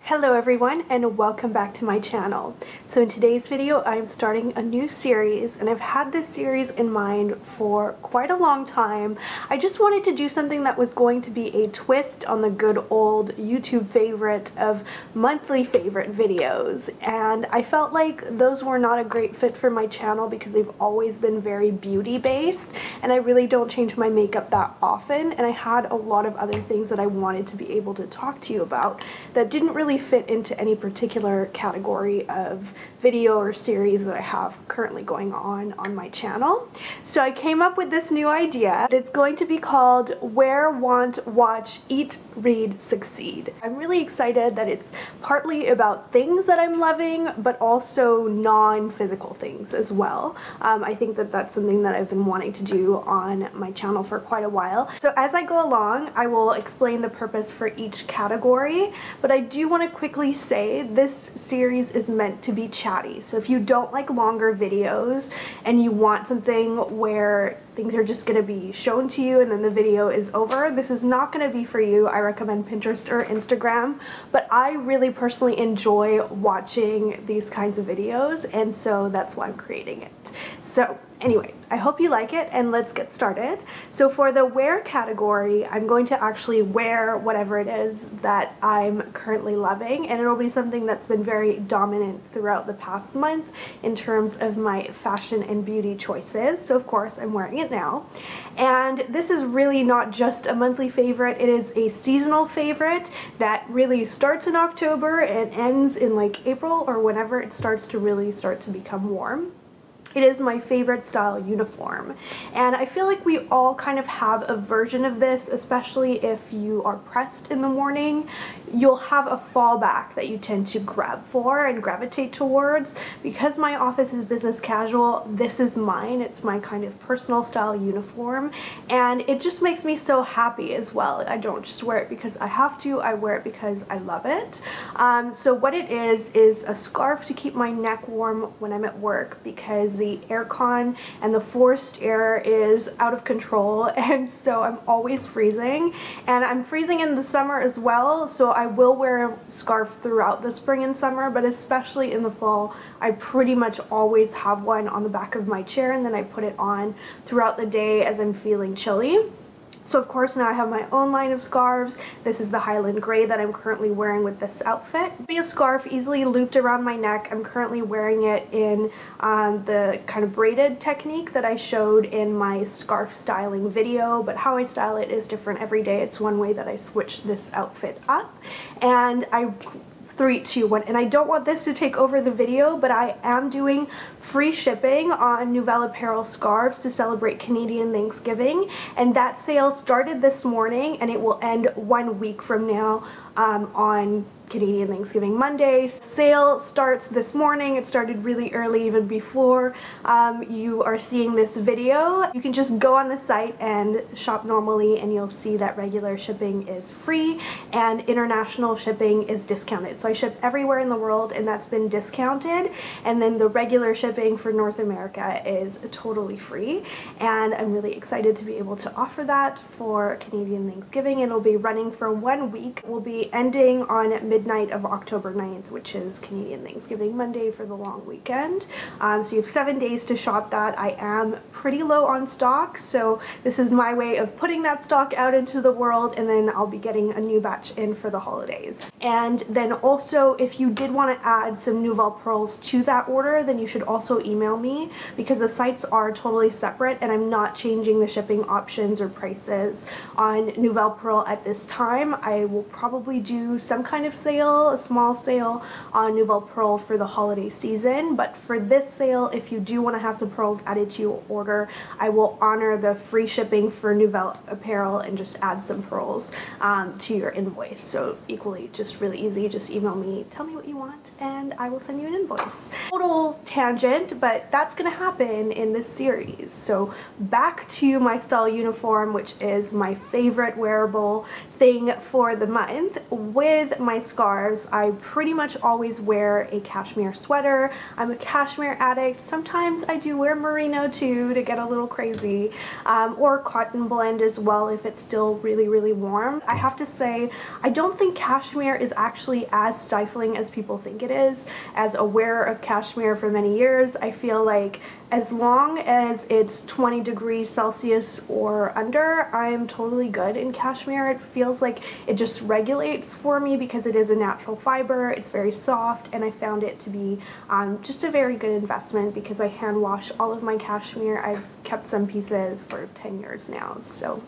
Hello everyone and welcome back to my channel. So in today's video I'm starting a new series, and I've had this series in mind for quite a long time. I just wanted to do something that was going to be a twist on the good old YouTube favorite of monthly favorite videos, and I felt like those were not a great fit for my channel because they've always been very beauty based and I really don't change my makeup that often, and I had a lot of other things that I wanted to be able to talk to you about that didn't really fit into any particular category of video or series that I have currently going on my channel. So I came up with this new idea. It's going to be called Wear, Want, Watch, Eat, Read, Succeed. I'm really excited that it's partly about things that I'm loving, but also non-physical things as well. I think that that's something that I've been wanting to do on my channel for quite a while. So as I go along, I will explain the purpose for each category, but I do want to quickly say this series is meant to be chatty. So if you don't like longer videos and you want something where things are just going to be shown to you and then the video is over, this is not going to be for you. I recommend Pinterest or Instagram, but I really personally enjoy watching these kinds of videos, and so that's why I'm creating it. So anyway, I hope you like it, and let's get started. So for the wear category, I'm going to actually wear whatever it is that I'm currently loving, and it'll be something that's been very dominant throughout the past month in terms of my fashion and beauty choices. So of course I'm wearing it now, and this is really not just a monthly favorite, it is a seasonal favorite that really starts in October and ends in like April or whenever it starts to really start to become warm. It is my favorite style uniform, and I feel like we all kind of have a version of this, especially if you are pressed in the morning. You'll have a fallback that you tend to grab for and gravitate towards. Because my office is business casual, this is mine. It's my kind of personal style uniform, and it just makes me so happy as well. I don't just wear it because I have to, I wear it because I love it. So what it is a scarf to keep my neck warm when I'm at work, because the aircon and the forced air is out of control, and so I'm always freezing, and I'm freezing in the summer as well, so I will wear a scarf throughout the spring and summer, but especially in the fall I pretty much always have one on the back of my chair, and then I put it on throughout the day as I'm feeling chilly. So of course now I have my own line of scarves. This is the Highland Gray that I'm currently wearing with this outfit. Be a scarf easily looped around my neck. I'm currently wearing it in the kind of braided technique that I showed in my scarf styling video, but how I style it is different every day. It's one way that I switch this outfit up, and 3, 2, 1, and I don't want this to take over the video, but I am doing free shipping on Nouvelle Apparel scarves to celebrate Canadian Thanksgiving, and that sale started this morning and it will end 1 week from now on Canadian Thanksgiving Monday. Sale starts this morning. It started really early, even before you are seeing this video. You can just go on the site and shop normally, and you'll see that regular shipping is free and international shipping is discounted. So I ship everywhere in the world, and that's been discounted, and then the regular shipping for North America is totally free, and I'm really excited to be able to offer that for Canadian Thanksgiving. It'll be running for 1 week. We'll be ending on midnight of October 9th, which is Canadian Thanksgiving Monday for the long weekend. So you have 7 days to shop that. I am pretty low on stock, so this is my way of putting that stock out into the world, and then I'll be getting a new batch in for the holidays. And then also, if you did want to add some Nouvelle pearls to that order, then you should also email me, because the sites are totally separate and I'm not changing the shipping options or prices on Nouvelle Pearl at this time. I will probably do some kind of sale, a small sale on Nouvelle Pearl for the holiday season, but for this sale, if you do want to have some pearls added to your order, I will honor the free shipping for Nouvelle Apparel and just add some pearls to your invoice. So equally just really easy, just email me, tell me what you want, and I will send you an invoice. Total tangent, but that's gonna happen in this series. So back to my style uniform, which is my favorite wearable thing for the month. With my scarf scarves. I pretty much always wear a cashmere sweater. I'm a cashmere addict. Sometimes I do wear merino too to get a little crazy, or cotton blend as well if it's still really warm. I have to say, I don't think cashmere is actually as stifling as people think it is. As a wearer of cashmere for many years, I feel like as long as it's 20 degrees Celsius or under, I'm totally good in cashmere. It feels like it just regulates for me because it is a natural fiber, it's very soft, and I found it to be just a very good investment because I hand wash all of my cashmere. I've kept some pieces for 10 years now, so.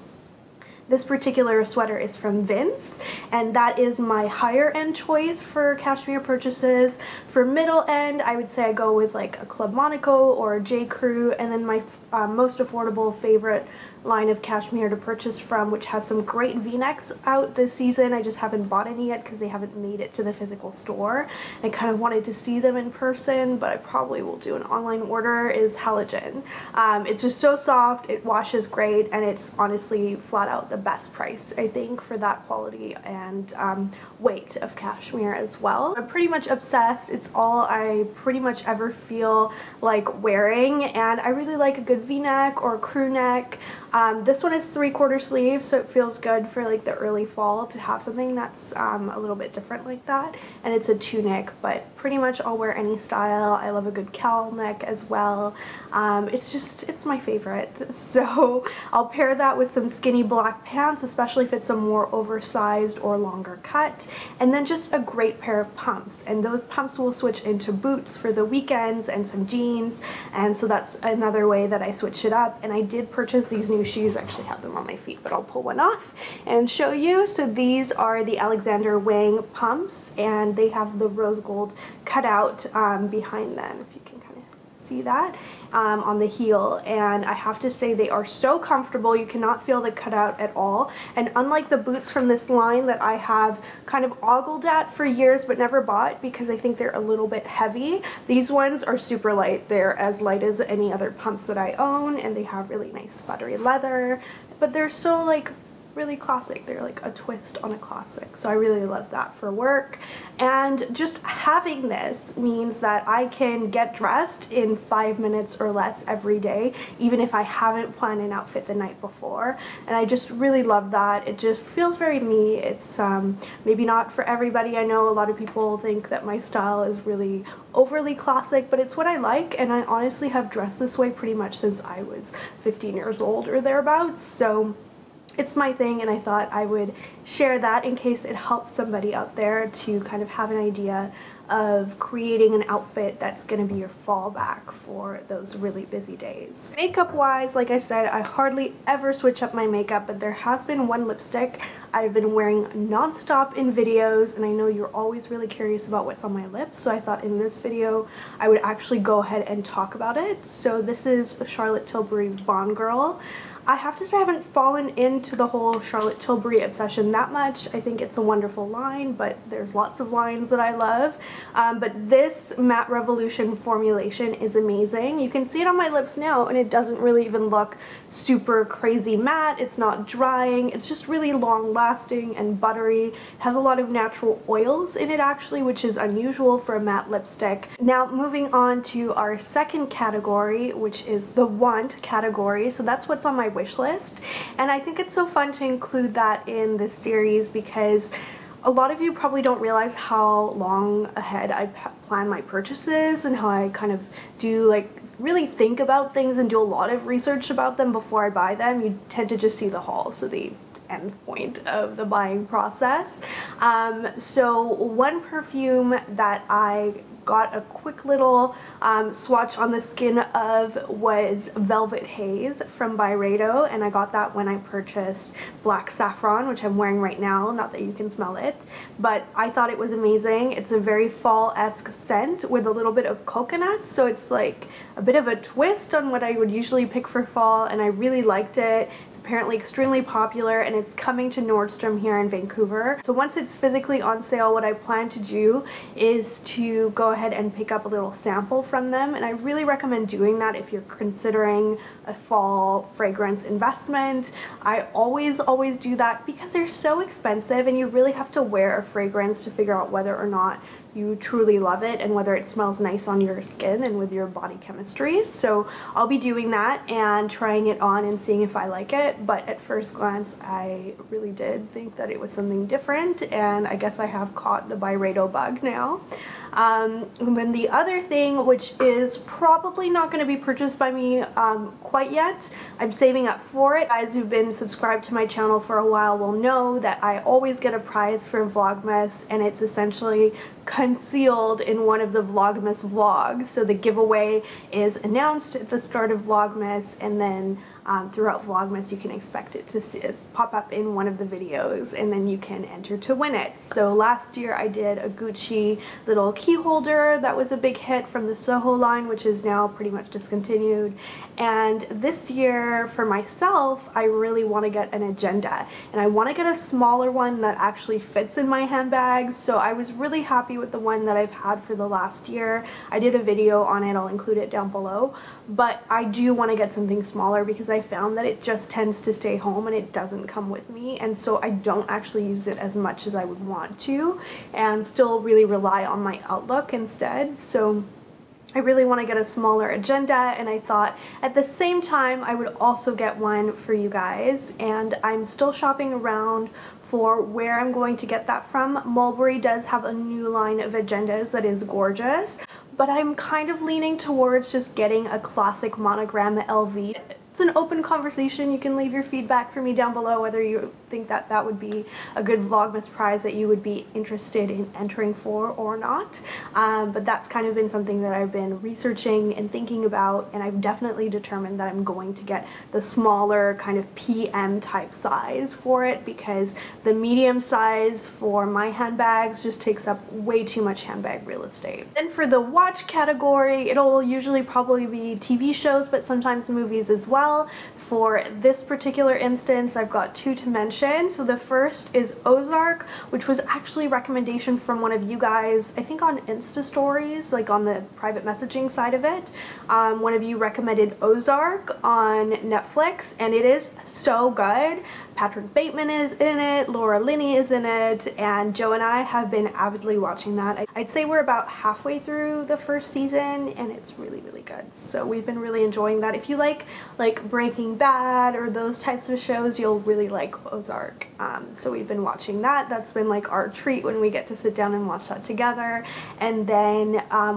This particular sweater is from Vince, and that is my higher end choice for cashmere purchases. For middle end, I would say I go with like a Club Monaco or a J. Crew, and then my most affordable favorite line of cashmere to purchase from, which has some great v-necks out this season. I just haven't bought any yet because they haven't made it to the physical store. I kind of wanted to see them in person, but I probably will do an online order, is Halogen. It's just so soft, it washes great, and it's honestly flat out the best price, I think, for that quality and weight of cashmere as well. I'm pretty much obsessed. It's all I pretty much ever feel like wearing, and I really like a good v-neck or a crew neck. This one is 3/4 sleeve, so it feels good for like the early fall to have something that's a little bit different like that. And it's a tunic, but pretty much I'll wear any style. I love a good cowl neck as well. It's my favorite. So I'll pair that with some skinny black pants, especially if it's a more oversized or longer cut, and then just a great pair of pumps. And those pumps will switch into boots for the weekends and some jeans, and so that's another way that I switch it up. And I did purchase these new shoes. I actually have them on my feet, but I'll pull one off and show you. So these are the Alexander Wang pumps, and they have the rose gold cutout behind them, if you can kind of see that, on the heel. And I have to say, they are so comfortable. You cannot feel the cutout at all. And unlike the boots from this line that I have kind of ogled at for years but never bought because I think they're a little bit heavy, these ones are super light. They're as light as any other pumps that I own, and they have really nice buttery leather, but they're still like really classic. They're like a twist on a classic, so I really love that for work. And just having this means that I can get dressed in 5 minutes or less every day, even if I haven't planned an outfit the night before, and I just really love that. It just feels very me. It's maybe not for everybody. I know a lot of people think that my style is really overly classic, but it's what I like, and I honestly have dressed this way pretty much since I was 15 years old or thereabouts, so it's my thing, and I thought I would share that in case it helps somebody out there to kind of have an idea of creating an outfit that's going to be your fallback for those really busy days. Makeup wise, like I said, I hardly ever switch up my makeup, but there has been one lipstick I've been wearing non-stop in videos, and I know you're always really curious about what's on my lips, so I thought in this video I would actually go ahead and talk about it. So this is Charlotte Tilbury's Bond Girl. I have to say I haven't fallen into the whole Charlotte Tilbury obsession that much. I think it's a wonderful line, but there's lots of lines that I love. But this Matte Revolution formulation is amazing. You can see it on my lips now, and it doesn't really even look super crazy matte. It's not drying. It's just really long lasting and buttery. It has a lot of natural oils in it actually, which is unusual for a matte lipstick. Now moving on to our second category, which is the want category. So that's what's on my wish list, and I think it's so fun to include that in this series because a lot of you probably don't realize how long ahead I plan my purchases and how I kind of do like really think about things and do a lot of research about them before I buy them. You tend to just see the haul, so the end point of the buying process. So one perfume that I got a quick little swatch on the skin of was Velvet Haze from Byredo, and I got that when I purchased Black Saffron, which I'm wearing right now, not that you can smell it, but I thought it was amazing. It's a very fall-esque scent with a little bit of coconut, so it's like a bit of a twist on what I would usually pick for fall, and I really liked it. Apparently extremely popular, and it's coming to Nordstrom here in Vancouver. So once it's physically on sale, what I plan to do is to go ahead and pick up a little sample from them, and I really recommend doing that if you're considering a fall fragrance investment. I always do that because they're so expensive and you really have to wear a fragrance to figure out whether or not you truly love it and whether it smells nice on your skin and with your body chemistry. So I'll be doing that and trying it on and seeing if I like it, but at first glance I really did think that it was something different, and I guess I have caught the Byredo bug now. And then the other thing, which is probably not going to be purchased by me quite yet, I'm saving up for it. Guys who've been subscribed to my channel for a while will know that I always get a prize for Vlogmas, and it's essentially concealed in one of the Vlogmas vlogs. So the giveaway is announced at the start of Vlogmas, and then throughout Vlogmas you can expect it to see it pop up in one of the videos, and then you can enter to win it. So last year I did a Gucci little key holder that was a big hit from the Soho line, which is now pretty much discontinued. And this year for myself, I really want to get an agenda, and I want to get a smaller one that actually fits in my handbags. So I was really happy with the one that I've had for the last year. I did a video on it, I'll include it down below, but I do want to get something smaller because I found that it just tends to stay home and it doesn't come with me, and so I don't actually use it as much as I would want to, and still really rely on my Outlook instead. So I really want to get a smaller agenda, and I thought at the same time I would also get one for you guys, and I'm still shopping around for where I'm going to get that from. Mulberry does have a new line of agendas that is gorgeous, but I'm kind of leaning towards just getting a classic monogram LV. It's an open conversation. You can leave your feedback for me down below whether you think that that would be a good Vlogmas prize that you would be interested in entering for or not. But that's kind of been something that I've been researching and thinking about, and I've definitely determined that I'm going to get the smaller kind of PM type size for it, because the medium size for my handbags just takes up way too much handbag real estate. Then for the watch category, it'll usually probably be TV shows, but sometimes movies as well. For this particular instance, I've got two to mention. So the first is Ozark, which was actually a recommendation from one of you guys, I think on Insta stories, like on the private messaging side of it. One of you recommended Ozark on Netflix, and it is so good. Patrick Bateman is in it, Laura Linney is in it, and Joe and I have been avidly watching that. I'd say we're about halfway through the first season, and it's really, really good. So we've been really enjoying that. If you like Breaking Bad or those types of shows, you'll really like Ozark. So we've been watching that. That's been like our treat when we get to sit down and watch that together. And then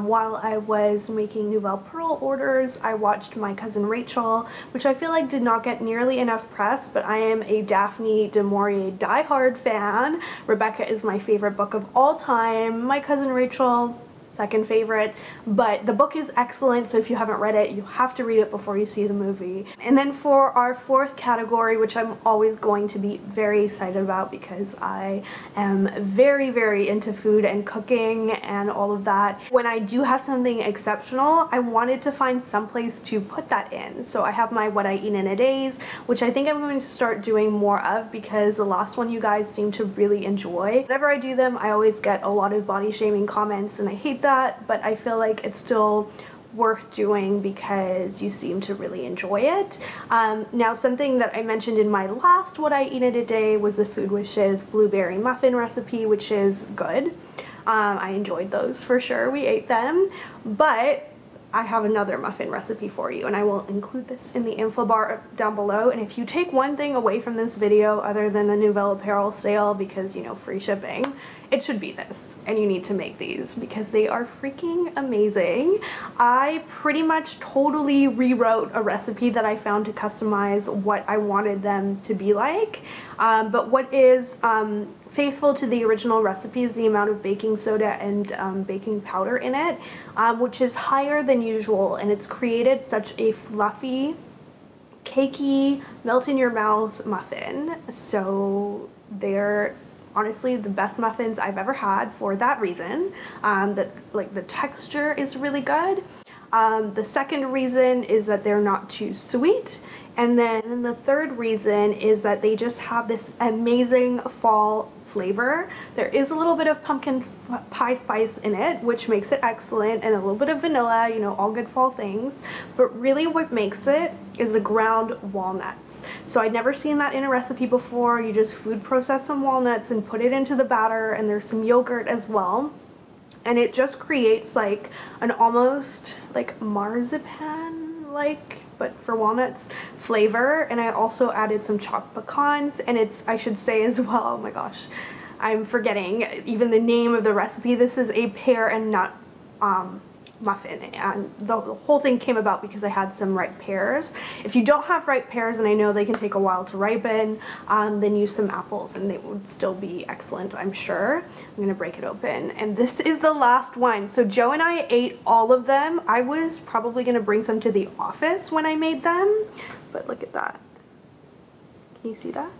while I was making Nouvelle Pearl orders, I watched My Cousin Rachel, which I feel like did not get nearly enough press, but I am a Daphne du Maurier diehard fan. Rebecca is my favorite book of all time. My Cousin Rachel, second favorite, but the book is excellent, so if you haven't read it, you have to read it before you see the movie. And then for our fourth category, which I'm always going to be very excited about because I am very, very into food and cooking and all of that. When I do have something exceptional, I wanted to find some place to put that in. So I have my What I Eat in a Days, which I think I'm going to start doing more of because the last one you guys seem to really enjoy. Whenever I do them, I always get a lot of body shaming comments, and I hate that, but I feel like it's still worth doing because you seem to really enjoy it. Now, something that I mentioned in my last What I Eat in a Day was the Food Wishes blueberry muffin recipe, which is good. I enjoyed those for sure. We ate them, but I have another muffin recipe for you, and I will include this in the info bar down below. And if you take one thing away from this video other than the Nouvelle Apparel sale, because, you know, free shipping, it should be this, and you need to make these because they are freaking amazing. I pretty much totally rewrote a recipe that I found to customize what I wanted them to be like, but what is faithful to the original recipe is the amount of baking soda and baking powder in it, which is higher than usual, and it's created such a fluffy, cakey, melt in your mouth muffin. So they're honestly the best muffins I've ever had for that reason. That the texture is really good. The second reason is that they're not too sweet. And then the third reason is that they just have this amazing fall flavor. There is a little bit of pumpkin pie spice in it, which makes it excellent, and a little bit of vanilla, you know, all good fall things. But really what makes it is the ground walnuts. So I'd never seen that in a recipe before. You just food process some walnuts and put it into the batter, and there's some yogurt as well. And it just creates like an almost like marzipan like, but for walnuts flavor. And I also added some chopped pecans, and it's, I should say as well, oh my gosh, I'm forgetting even the name of the recipe. This is a pear and nut muffin, and the whole thing came about because I had some ripe pears. If you don't have ripe pears, and I know they can take a while to ripen, then use some apples and they would still be excellent, I'm sure. I'm gonna break it open, and this is the last one. So Joe and I ate all of them. I was probably gonna bring some to the office when I made them, but look at that. Can you see that?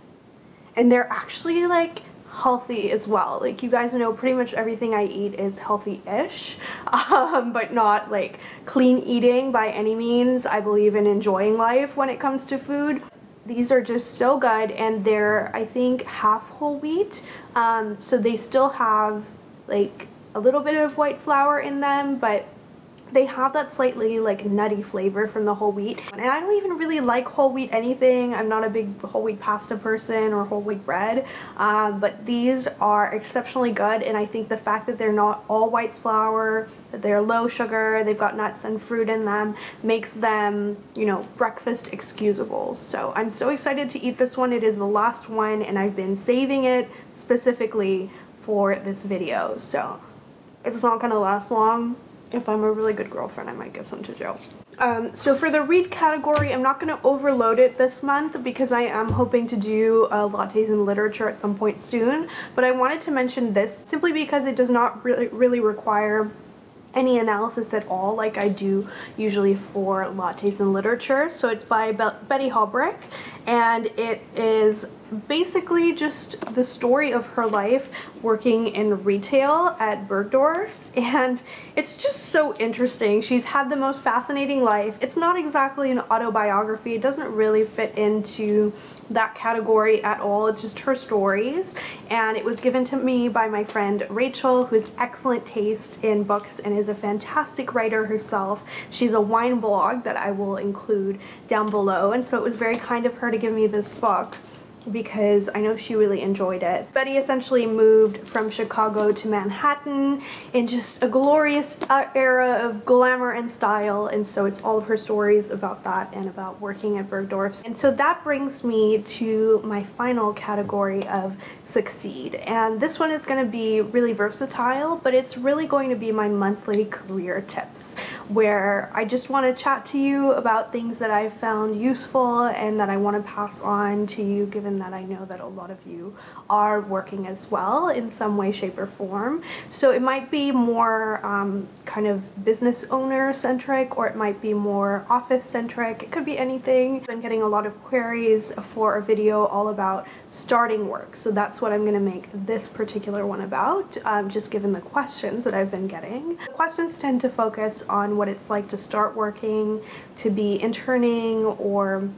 And they're actually like healthy as well. Like, you guys know pretty much everything I eat is healthy-ish, but not like clean eating by any means. I believe in enjoying life when it comes to food. These are just so good, and they're, I think, half whole wheat, so they still have like a little bit of white flour in them, but they have that slightly like nutty flavor from the whole wheat. And I don't even really like whole wheat anything. I'm not a big whole wheat pasta person or whole wheat bread, but these are exceptionally good. And I think the fact that they're not all white flour, that they're low sugar, they've got nuts and fruit in them, makes them, you know, breakfast excusables. So I'm so excited to eat this one. It is the last one, and I've been saving it specifically for this video. So it's not gonna last long. If I'm a really good girlfriend, I might give some to Joe. So for the read category, I'm not going to overload it this month because I am hoping to do lattes and literature at some point soon. But I wanted to mention this simply because it does not really require any analysis at all like I do usually for lattes and literature. So it's by Betty Holbrick, and it is basically just the story of her life working in retail at Bergdorf's, and it's just so interesting. She's had the most fascinating life. It's not exactly an autobiography. It doesn't really fit into that category at all. It's just her stories, and it was given to me by my friend Rachel, who has excellent taste in books and is a fantastic writer herself. She's a wine blog that I will include down below, and so it was very kind of her to give me this book because I know she really enjoyed it. Betty essentially moved from Chicago to Manhattan in just a glorious era of glamour and style, and so it's all of her stories about that and about working at Bergdorf's. And so that brings me to my final category of succeed, and this one is going to be really versatile, but it's really going to be my monthly career tips, where I just want to chat to you about things that I've found useful and that I want to pass on to you, given that I know that a lot of you are working as well in some way, shape, or form. So it might be more kind of business owner centric, or it might be more office centric. It could be anything. I've been getting a lot of queries for a video all about starting work, so that's what I'm going to make this particular one about, just given the questions that I've been getting. The questions tend to focus on what it's like to start working, to be interning, or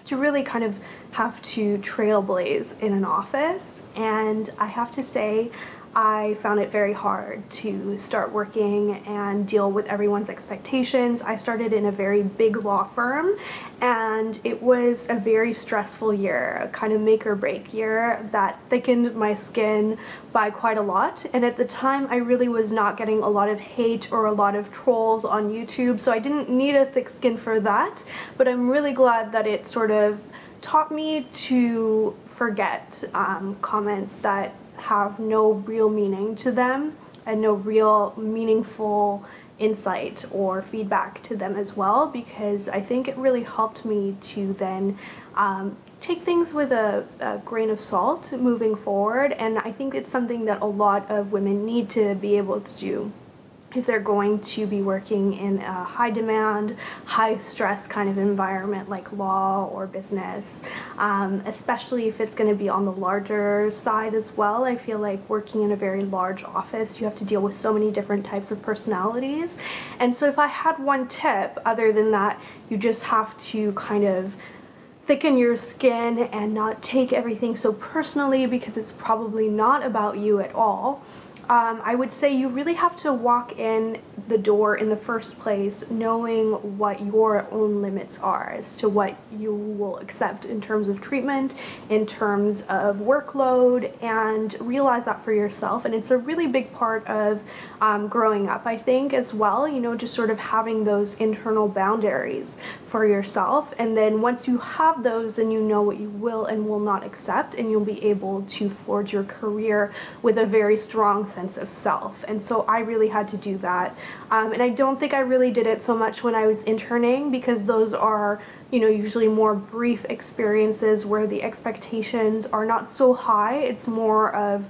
to really kind of have to trailblaze in an office. And I have to say, I found it very hard to start working and deal with everyone's expectations. I started in a very big law firm, and it was a very stressful year, a kind of make or break year that thickened my skin by quite a lot. And at the time, I really was not getting a lot of hate or a lot of trolls on YouTube, so I didn't need a thick skin for that. But I'm really glad that it sort of taught me to forget comments that have no real meaning to them and no real meaningful insight or feedback to them as well, because I think it really helped me to then take things with a grain of salt moving forward. And I think it's something that a lot of women need to be able to do if they're going to be working in a high demand, high stress kind of environment like law or business, especially if it's going to be on the larger side as well. I feel like working in a very large office, you have to deal with so many different types of personalities. And so if I had one tip other than that, you just have to kind of thicken your skin and not take everything so personally, because it's probably not about you at all. I would say you really have to walk in the door in the first place knowing what your own limits are as to what you will accept in terms of treatment, in terms of workload, and realize that for yourself. And it's a really big part of growing up, I think, as well, you know, just sort of having those internal boundaries for yourself. And then once you have those, then you know what you will and will not accept, and you'll be able to forge your career with a very strong sense of self. And so I really had to do that. And I don't think I really did it so much when I was interning, because those are, you know, usually more brief experiences where the expectations are not so high. It's more of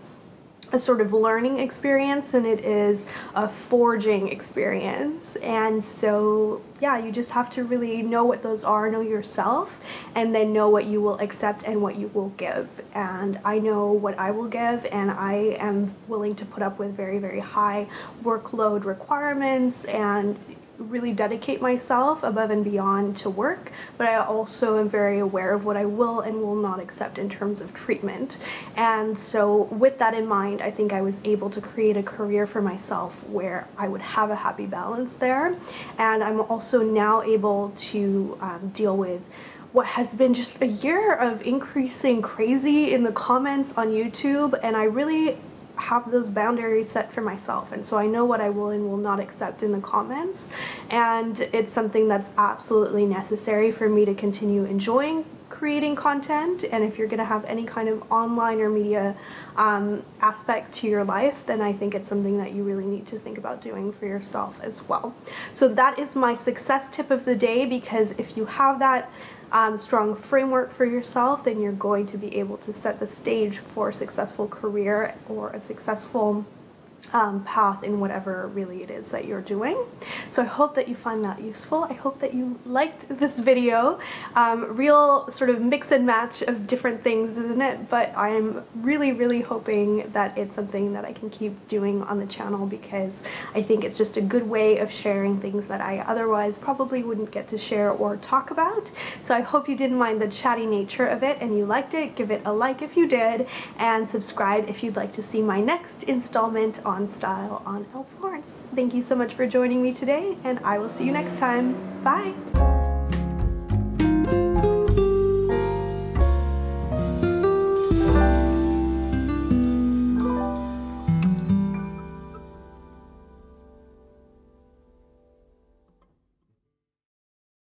a sort of learning experience, and it is a forging experience. And so yeah, you just have to really know what those are, know yourself, and then know what you will accept and what you will give. And I know what I will give, and I am willing to put up with very, very high workload requirements and really dedicate myself above and beyond to work, but I also am very aware of what I will and will not accept in terms of treatment. And so with that in mind, I think I was able to create a career for myself where I would have a happy balance there. And I'm also now able to deal with what has been just a year of increasing crazy in the comments on YouTube, and I really have those boundaries set for myself, and so I know what I will and will not accept in the comments, and it's something that's absolutely necessary for me to continue enjoying creating content. And if you're going to have any kind of online or media aspect to your life, then I think it's something that you really need to think about doing for yourself as well. So that is my success tip of the day, because if you have that strong framework for yourself, then you're going to be able to set the stage for a successful career or a successful path in whatever really it is that you're doing. So I hope that you find that useful. I hope that you liked this video. Real sort of mix and match of different things, isn't it? But I'm really, really hoping that it's something that I can keep doing on the channel, because I think it's just a good way of sharing things that I otherwise probably wouldn't get to share or talk about. So I hope you didn't mind the chatty nature of it and you liked it. Give it a like if you did, and subscribe if you'd like to see my next installment on style on Elle Florence. Thank you so much for joining me today, and I will see you next time. Bye!